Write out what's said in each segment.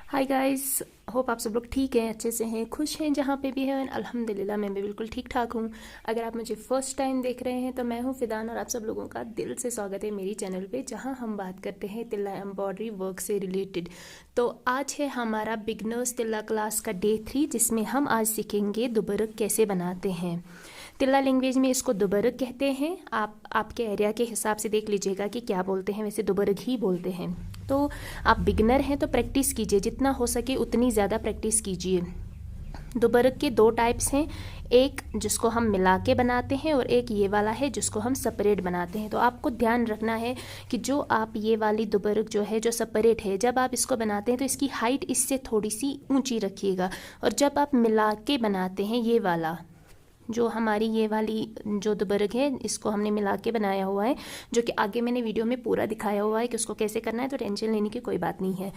Hi guys, hope आप सब लोग ठीक हैं, अच्छे से हैं, खुश हैं जहाँ पे भी हैं। अल्हम्दुलिल्लाह मैं भी बिल्कुल ठीक ठाक हूँ। अगर आप मुझे फर्स्ट टाइम देख रहे हैं तो मैं हूँ फ़िदान और आप सब लोगों का दिल से स्वागत है मेरी चैनल पे, जहाँ हम बात करते हैं तिल्ला एम्ब्रॉयडरी वर्क से रिलेटेड। तो आज है हमारा बिगनर्स तिल्ला क्लास का डे 3, जिसमें हम आज सीखेंगे दुबरक कैसे बनाते हैं। तिल्ला लैंग्वेज में इसको दुबरक कहते हैं। आप आपके एरिया के हिसाब से देख लीजिएगा कि क्या बोलते हैं, वैसे दुबरक ही बोलते हैं। तो आप बिगनर हैं तो प्रैक्टिस कीजिए, जितना हो सके उतनी ज़्यादा प्रैक्टिस कीजिए। दुबरक के दो टाइप्स हैं, एक जिसको हम मिला के बनाते हैं और एक ये वाला है जिसको हम सेपरेट बनाते हैं। तो आपको ध्यान रखना है कि जो आप ये वाली दुबरक जो है, जो सेपरेट है, जब आप इसको बनाते हैं तो इसकी हाइट इससे थोड़ी सी ऊंची रखिएगा। और जब आप मिला के बनाते हैं, ये वाला जो हमारी ये वाली जो दुबरक है, इसको हमने मिला के बनाया हुआ है, जो कि आगे मैंने वीडियो में पूरा दिखाया हुआ है कि उसको कैसे करना है, तो टेंशन लेने की कोई बात नहीं है।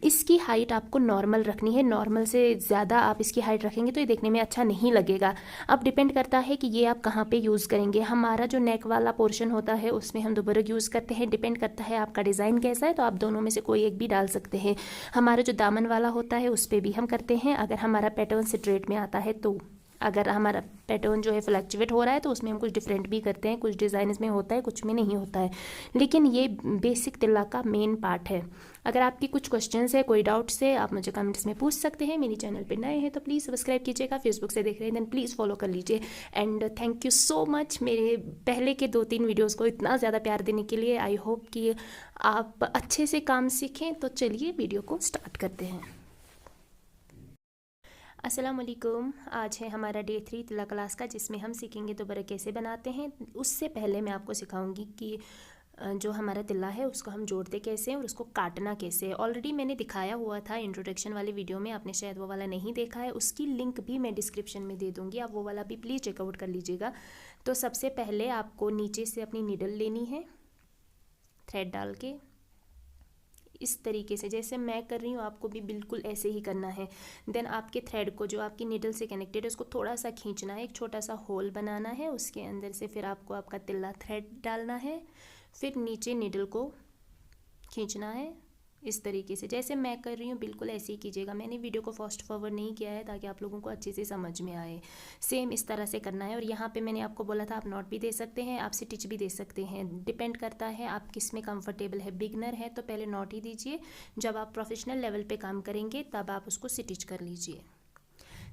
इसकी हाइट आपको नॉर्मल रखनी है, नॉर्मल से ज़्यादा आप इसकी हाइट रखेंगे तो ये देखने में अच्छा नहीं लगेगा। अब डिपेंड करता है कि ये आप कहाँ पे यूज़ करेंगे। हमारा जो नेक वाला पोर्शन होता है उसमें हम दुबरक यूज़ करते हैं। डिपेंड करता है आपका डिज़ाइन कैसा है, तो आप दोनों में से कोई एक भी डाल सकते हैं। हमारा जो दामन वाला होता है उस पर भी हम करते हैं, अगर हमारा पैटर्न स्ट्रेट में आता है तो। अगर हमारा पैटर्न जो है फ्लक्चुएट हो रहा है तो उसमें हम कुछ डिफरेंट भी करते हैं, कुछ डिज़ाइन में होता है, कुछ में नहीं होता है। लेकिन ये बेसिक तिल्ला का मेन पार्ट है। अगर आपकी कुछ क्वेश्चंस है, कोई डाउट्स है, आप मुझे कमेंट्स में पूछ सकते हैं। मेरी चैनल पे नए हैं तो प्लीज़ सब्सक्राइब कीजिएगा। फेसबुक से देख रहे हैं देन प्लीज़ फॉलो कर लीजिए। And thank you so much मेरे पहले के 2-3 वीडियोज़ को इतना ज़्यादा प्यार देने के लिए। आई होप कि आप अच्छे से काम सीखें। तो चलिए वीडियो को स्टार्ट करते हैं। अस्सलाम वालेकुम। आज है हमारा डे 3 तिल्ला क्लास का, जिसमें हम सीखेंगे दुबरक कैसे बनाते हैं। उससे पहले मैं आपको सिखाऊंगी कि जो हमारा तिल्ला है उसको हम जोड़ते कैसे हैं और उसको काटना कैसे है। ऑलरेडी मैंने दिखाया हुआ था इंट्रोडक्शन वाले वीडियो में, आपने शायद वो वाला नहीं देखा है, उसकी लिंक भी मैं डिस्क्रिप्शन में दे दूँगी, आप वो वाला भी प्लीज़ चेकआउट कर लीजिएगा। तो सबसे पहले आपको नीचे से अपनी नीडल लेनी है, थ्रेड डाल के इस तरीके से जैसे मैं कर रही हूँ आपको भी बिल्कुल ऐसे ही करना है। देन आपके थ्रेड को जो आपकी नीडल से कनेक्टेड है उसको थोड़ा सा खींचना है, एक छोटा सा होल बनाना है, उसके अंदर से फिर आपको आपका तिल्ला थ्रेड डालना है, फिर नीचे नीडल को खींचना है इस तरीके से जैसे मैं कर रही हूँ, बिल्कुल ऐसे ही कीजिएगा। मैंने वीडियो को फास्ट फॉरवर्ड नहीं किया है ताकि आप लोगों को अच्छे से समझ में आए। सेम इस तरह से करना है। और यहाँ पे मैंने आपको बोला था आप नॉट भी दे सकते हैं, आप स्टिच भी दे सकते हैं, डिपेंड करता है आप किस में कंफर्टेबल है। बिगनर है तो पहले नॉट ही दीजिए, जब आप प्रोफेशनल लेवल पे काम करेंगे तब आप उसको स्टिच कर लीजिए।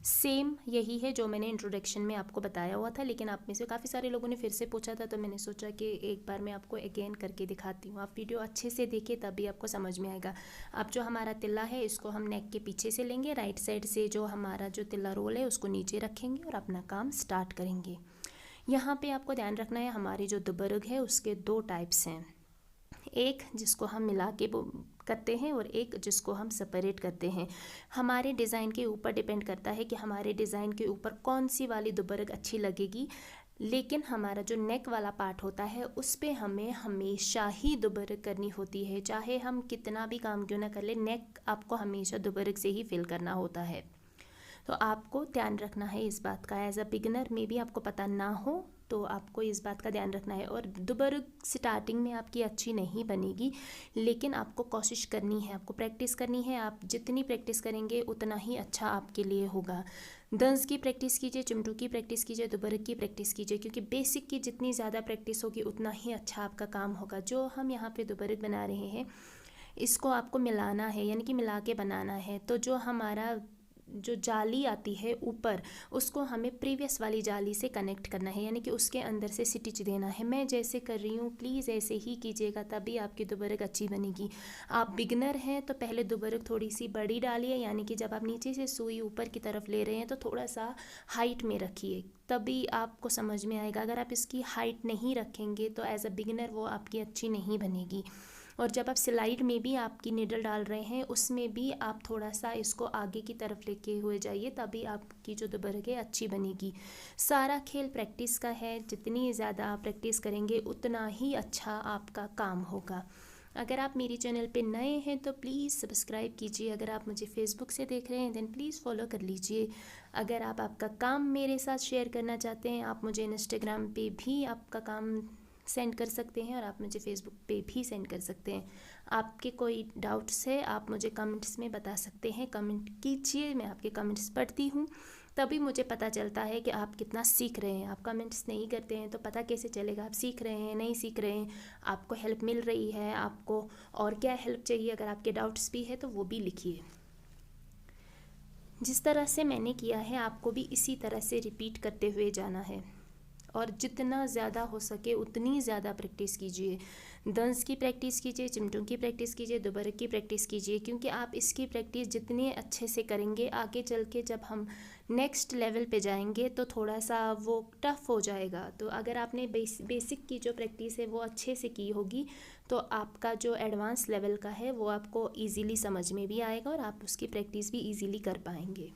सेम यही है जो मैंने इंट्रोडक्शन में आपको बताया हुआ था, लेकिन आप में से काफ़ी सारे लोगों ने फिर से पूछा था तो मैंने सोचा कि एक बार मैं आपको अगेन करके दिखाती हूँ। आप वीडियो अच्छे से देखिए तभी आपको समझ में आएगा। अब जो हमारा तिल्ला है इसको हम नेक के पीछे से लेंगे, राइट साइड से जो हमारा जो तिल्ला रोल है उसको नीचे रखेंगे और अपना काम स्टार्ट करेंगे। यहाँ पर आपको ध्यान रखना है, हमारी जो दुबरक है उसके 2 टाइप्स हैं, एक जिसको हम मिला के करते हैं और एक जिसको हम सेपरेट करते हैं। हमारे डिज़ाइन के ऊपर डिपेंड करता है कि हमारे डिज़ाइन के ऊपर कौन सी वाली दुबरक अच्छी लगेगी। लेकिन हमारा जो नेक वाला पार्ट होता है उस पे हमें हमेशा ही दुबरक करनी होती है, चाहे हम कितना भी काम क्यों ना कर ले, नेक आपको हमेशा दुबरक से ही फिल करना होता है। तो आपको ध्यान रखना है इस बात का। एज अ बिगिनर में भी आपको पता ना हो तो आपको इस बात का ध्यान रखना है। और दुबरक स्टार्टिंग में आपकी अच्छी नहीं बनेगी, लेकिन आपको कोशिश करनी है, आपको प्रैक्टिस करनी है। आप जितनी प्रैक्टिस करेंगे उतना ही अच्छा आपके लिए होगा। दंस की प्रैक्टिस कीजिए, चिमटू की प्रैक्टिस कीजिए, दुबरक की प्रैक्टिस कीजिए, क्योंकि बेसिक की जितनी ज़्यादा प्रैक्टिस होगी उतना ही अच्छा आपका काम होगा। जो हम यहाँ पे दुबरक बना रहे हैं इसको आपको मिलाना है, यानी कि मिला के बनाना है। तो जो हमारा जो जाली आती है ऊपर, उसको हमें प्रीवियस वाली जाली से कनेक्ट करना है, यानी कि उसके अंदर से स्टिच देना है। मैं जैसे कर रही हूँ प्लीज़ ऐसे ही कीजिएगा, तभी आपकी दुबरक अच्छी बनेगी। आप बिगनर हैं तो पहले दुबरक थोड़ी सी बड़ी डालिए, यानी कि जब आप नीचे से सुई ऊपर की तरफ ले रहे हैं तो थोड़ा सा हाइट में रखिए, तभी आपको समझ में आएगा। अगर आप इसकी हाइट नहीं रखेंगे तो एज अ बिगनर वो आपकी अच्छी नहीं बनेगी। और जब आप स्लाइड में भी आपकी नीडल डाल रहे हैं उसमें भी आप थोड़ा सा इसको आगे की तरफ लेके हुए जाइए, तभी आपकी जो दुबरक है अच्छी बनेगी। सारा खेल प्रैक्टिस का है, जितनी ज़्यादा आप प्रैक्टिस करेंगे उतना ही अच्छा आपका काम होगा। अगर आप मेरी चैनल पे नए हैं तो प्लीज़ सब्सक्राइब कीजिए। अगर आप मुझे फेसबुक से देख रहे हैं देन प्लीज़ फॉलो कर लीजिए। अगर आप आपका काम मेरे साथ शेयर करना चाहते हैं, आप मुझे इंस्टाग्राम पे भी आपका काम सेंड कर सकते हैं और आप मुझे फेसबुक पे भी सेंड कर सकते हैं। आपके कोई डाउट्स है आप मुझे कमेंट्स में बता सकते हैं, कमेंट कीजिए, मैं आपके कमेंट्स पढ़ती हूँ, तभी मुझे पता चलता है कि आप कितना सीख रहे हैं। आप कमेंट्स नहीं करते हैं तो पता कैसे चलेगा आप सीख रहे हैं नहीं सीख रहे हैं, आपको हेल्प मिल रही है, आपको और क्या हेल्प चाहिए। अगर आपके डाउट्स भी है तो वो भी लिखिए। जिस तरह से मैंने किया है आपको भी इसी तरह से रिपीट करते हुए जाना है, और जितना ज़्यादा हो सके उतनी ज़्यादा प्रैक्टिस कीजिए। दंस की प्रैक्टिस कीजिए, चिमटों की प्रैक्टिस कीजिए, दुबरक की प्रैक्टिस कीजिए, क्योंकि आप इसकी प्रैक्टिस जितने अच्छे से करेंगे आगे चल के जब हम नेक्स्ट लेवल पे जाएंगे तो थोड़ा सा वो टफ़ हो जाएगा। तो अगर आपने बेसिक की जो प्रैक्टिस है वो अच्छे से की होगी तो आपका जो एडवांस लेवल का है वो आपको ईज़िली समझ में भी आएगा और आप उसकी प्रैक्टिस भी ईज़िली कर पाएंगे।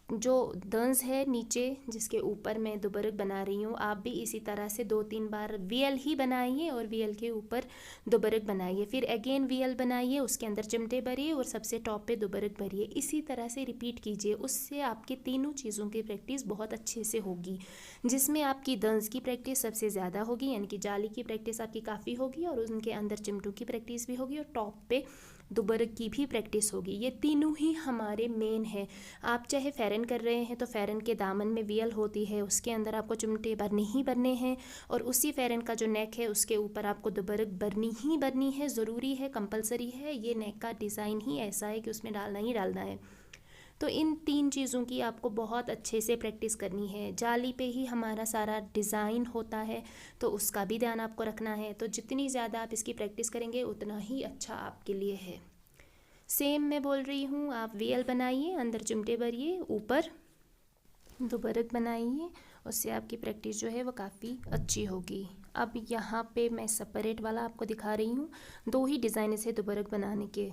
जो दंस है नीचे जिसके ऊपर मैं दुबरक बना रही हूँ, आप भी इसी तरह से 2-3 बार वीएल ही बनाइए और वीएल के ऊपर दुबरक बनाइए, फिर अगेन वीएल बनाइए, उसके अंदर चिमटे भरिए और सबसे टॉप पे दुबरक भरिए। इसी तरह से रिपीट कीजिए, उससे आपके तीनों चीज़ों की प्रैक्टिस बहुत अच्छे से होगी, जिसमें आपकी दंस की प्रैक्टिस सबसे ज़्यादा होगी, यानी कि जाली की प्रैक्टिस आपकी काफ़ी होगी और उनके अंदर चिमटों की प्रैक्टिस भी होगी और टॉप पे दुबरक की भी प्रैक्टिस होगी। ये तीनों ही हमारे मेन है। आप चाहे फ़ैरन कर रहे हैं तो फ़ैरन के दामन में वीयल होती है, उसके अंदर आपको चिमटे भरने ही भरने हैं, और उसी फ़ैरन का जो नेक है उसके ऊपर आपको दुबरक भरनी ही भरनी है, ज़रूरी है, कंपलसरी है। ये नेक का डिज़ाइन ही ऐसा है कि उसमें डालना ही डालना है। तो इन 3 चीज़ों की आपको बहुत अच्छे से प्रैक्टिस करनी है। जाली पे ही हमारा सारा डिज़ाइन होता है तो उसका भी ध्यान आपको रखना है। तो जितनी ज़्यादा आप इसकी प्रैक्टिस करेंगे उतना ही अच्छा आपके लिए है। सेम मैं बोल रही हूँ, आप वीएल बनाइए, अंदर चिमटे भरिए, ऊपर दुबरक बनाइए, उससे आपकी प्रैक्टिस जो है वो काफ़ी अच्छी होगी। अब यहाँ पे मैं सेपरेट वाला आपको दिखा रही हूँ। 2 ही डिज़ाइन है दुबरक बनाने के,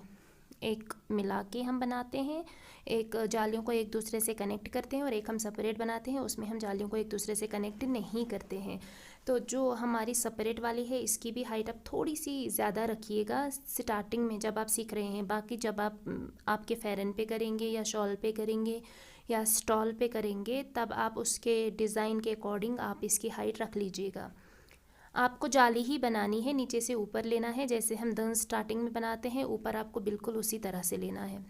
एक मिला के हम बनाते हैं, एक जालियों को एक दूसरे से कनेक्ट करते हैं, और एक हम सेपरेट बनाते हैं, उसमें हम जालियों को एक दूसरे से कनेक्ट नहीं करते हैं। तो जो हमारी सेपरेट वाली है इसकी भी हाइट आप थोड़ी सी ज़्यादा रखिएगा स्टार्टिंग में जब आप सीख रहे हैं। बाकी जब आप आपके फ़ैरन पे करेंगे या शॉल पे करेंगे या स्टॉल पे करेंगे तब आप उसके डिज़ाइन के अकॉर्डिंग आप इसकी हाइट रख लीजिएगा। आपको जाली ही बनानी है, नीचे से ऊपर लेना है, जैसे हम दंस स्टार्टिंग में बनाते हैं ऊपर आपको बिल्कुल उसी तरह से लेना है।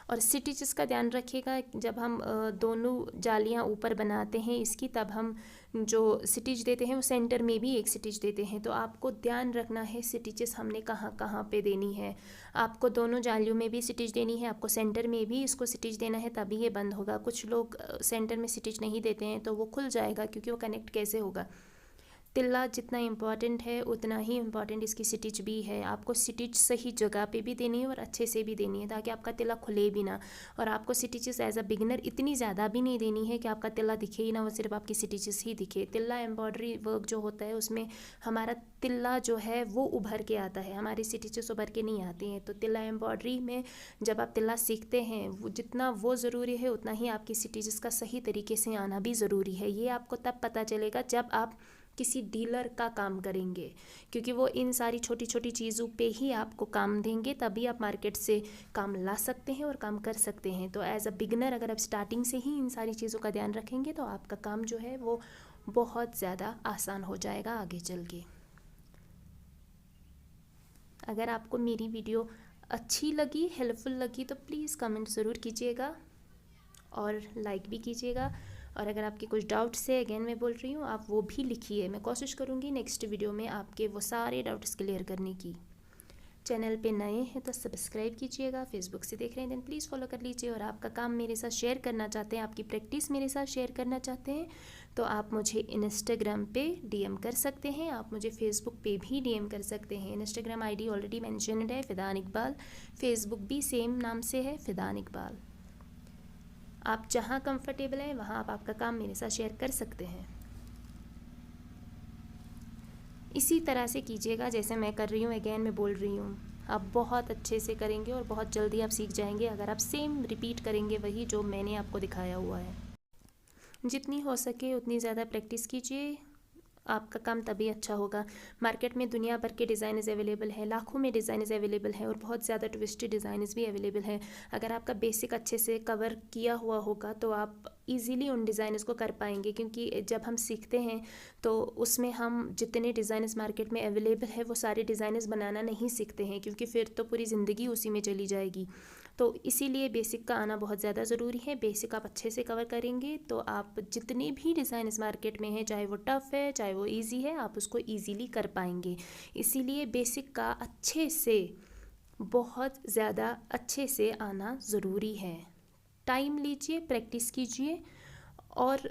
और स्टिचेस का ध्यान रखिएगा, जब हम दोनों जालियां ऊपर बनाते हैं इसकी तब हम जो स्टिच देते हैं वो सेंटर में भी एक स्टिच देते हैं। तो आपको ध्यान रखना है स्टिचेस हमने कहाँ कहाँ पे देनी है। आपको दोनों जालियों में भी स्टिच देनी है, आपको सेंटर में भी इसको स्टिच देना है, तभी ये बंद होगा। कुछ लोग सेंटर में स्टिच नहीं देते हैं तो वो खुल जाएगा, क्योंकि वो कनेक्ट कैसे होगा। तिल्ला जितना इम्पॉर्टेंट है उतना ही इम्पॉर्टेंट इसकी स्टिच भी है। आपको स्टिच सही जगह पे भी देनी है और अच्छे से भी देनी है, ताकि आपका तिल्ला खुले भी ना। और आपको स्टिचेस एज अ बिगिनर इतनी ज़्यादा भी नहीं देनी है कि आपका तिल्ला दिखे ही ना, वो सिर्फ आपकी स्टिचेस ही दिखे। तिल्ला एम्ब्रॉयडरी वर्क जो होता है उसमें हमारा तिल्ला जो है वो उभर के आता है, हमारी स्टिचेस उभर के नहीं आती हैं। तो तिल्ला एम्ब्रॉयडरी में जब आप तिल्ला सीखते हैं वो जितना वो ज़रूरी है उतना ही आपकी स्टिचेस का सही तरीके से आना भी ज़रूरी है। ये आपको तब पता चलेगा जब आप किसी डीलर का काम करेंगे, क्योंकि वो इन सारी छोटी छोटी चीज़ों पे ही आपको काम देंगे, तभी आप मार्केट से काम ला सकते हैं और काम कर सकते हैं। तो एज अ बिगनर अगर आप स्टार्टिंग से ही इन सारी चीज़ों का ध्यान रखेंगे तो आपका काम जो है वो बहुत ज़्यादा आसान हो जाएगा आगे चल के। अगर आपको मेरी वीडियो अच्छी लगी, हेल्पफुल लगी, तो प्लीज़ कमेंट ज़रूर कीजिएगा और लाइक भी कीजिएगा। और अगर आपके कुछ डाउट्स है, अगेन मैं बोल रही हूँ, आप वो भी लिखिए, मैं कोशिश करूँगी नेक्स्ट वीडियो में आपके वो सारे डाउट्स क्लियर करने की। चैनल पे नए हैं तो सब्सक्राइब कीजिएगा, फेसबुक से देख रहे हैं देन प्लीज़ फॉलो कर लीजिए। और आपका काम मेरे साथ शेयर करना चाहते हैं, आपकी प्रैक्टिस मेरे साथ शेयर करना चाहते हैं तो आप मुझे इंस्टाग्राम पे डीएम कर सकते हैं, आप मुझे फेसबुक पे भी डीएम कर सकते हैं। इंस्टाग्राम आईडी ऑलरेडी मैंशनड है फ़िदान इकबाल, फेसबुक भी सेम नाम से है फ़िदान इकबाल। आप जहाँ कंफर्टेबल हैं वहाँ आप आपका काम मेरे साथ शेयर कर सकते हैं। इसी तरह से कीजिएगा जैसे मैं कर रही हूँ, अगेन मैं बोल रही हूँ, आप बहुत अच्छे से करेंगे और बहुत जल्दी आप सीख जाएंगे अगर आप सेम रिपीट करेंगे वही जो मैंने आपको दिखाया हुआ है। जितनी हो सके उतनी ज़्यादा प्रैक्टिस कीजिए, आपका काम तभी अच्छा होगा। मार्केट में दुनिया भर के डिज़ाइनर्स अवेलेबल हैं, लाखों में डिज़ाइनर्स अवेलेबल हैं और बहुत ज़्यादा ट्विस्टेड डिज़ाइनर्स भी अवेलेबल हैं। अगर आपका बेसिक अच्छे से कवर किया हुआ होगा तो आप इजीली उन डिज़ाइनर्स को कर पाएंगे, क्योंकि जब हम सीखते हैं तो उसमें हम जितने डिज़ाइनर्स मार्केट में अवेलेबल है वो सारे डिज़ाइनर्स बनाना नहीं सीखते हैं, क्योंकि फिर तो पूरी ज़िंदगी उसी में चली जाएगी। तो इसीलिए बेसिक का आना बहुत ज़्यादा ज़रूरी है। बेसिक आप अच्छे से कवर करेंगे तो आप जितने भी डिज़ाइनर्स मार्केट में हैं, चाहे वो टफ़ है चाहे वो ईजी है, आप उसको ईजीली कर पाएंगे। इसीलिए बेसिक का अच्छे से, बहुत ज़्यादा अच्छे से आना ज़रूरी है। टाइम लीजिए, प्रैक्टिस कीजिए, और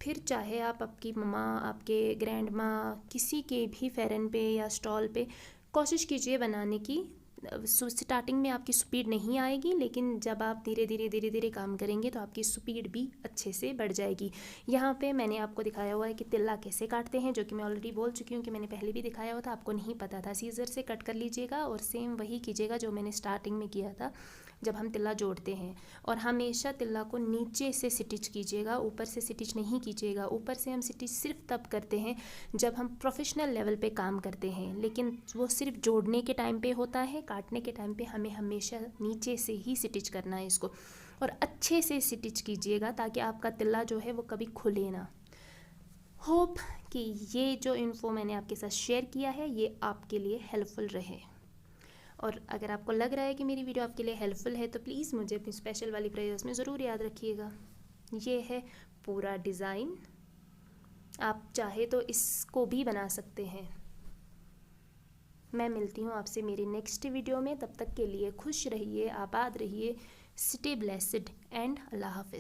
फिर चाहे आप आपकी मम्मा, आपके ग्रैंड माँ, किसी के भी फेरन पे या स्टॉल पे कोशिश कीजिए बनाने की। स्टार्टिंग में आपकी स्पीड नहीं आएगी, लेकिन जब आप धीरे धीरे काम करेंगे तो आपकी स्पीड भी अच्छे से बढ़ जाएगी। यहाँ पे मैंने आपको दिखाया हुआ है कि तिल्ला कैसे काटते हैं, जो कि मैं ऑलरेडी बोल चुकी हूँ कि मैंने पहले भी दिखाया हुआ था, आपको नहीं पता था। सीज़र से कट कर लीजिएगा और सेम वही कीजिएगा जो मैंने स्टार्टिंग में किया था जब हम तिल्ला जोड़ते हैं। और हमेशा तिल्ला को नीचे से स्टिच कीजिएगा, ऊपर से स्टिच नहीं कीजिएगा। ऊपर से हम स्टिच सिर्फ तब करते हैं जब हम प्रोफेशनल लेवल पे काम करते हैं, लेकिन वो सिर्फ जोड़ने के टाइम पे होता है। काटने के टाइम पे हमें हमेशा नीचे से ही स्टिच करना है इसको, और अच्छे से स्टिच कीजिएगा ताकि आपका तिल्ला जो है वो कभी खुले ना। होप कि ये जो इन्फो मैंने आपके साथ शेयर किया है ये आपके लिए हेल्पफुल रहे। और अगर आपको लग रहा है कि मेरी वीडियो आपके लिए हेल्पफुल है तो प्लीज़ मुझे अपनी स्पेशल वाली प्रेयर्स में ज़रूर याद रखिएगा। ये है पूरा डिज़ाइन, आप चाहे तो इसको भी बना सकते हैं। मैं मिलती हूँ आपसे मेरी नेक्स्ट वीडियो में। तब तक के लिए खुश रहिए, आबाद रहिए, स्टे ब्लेस्ड एंड अल्लाह हाफिज़।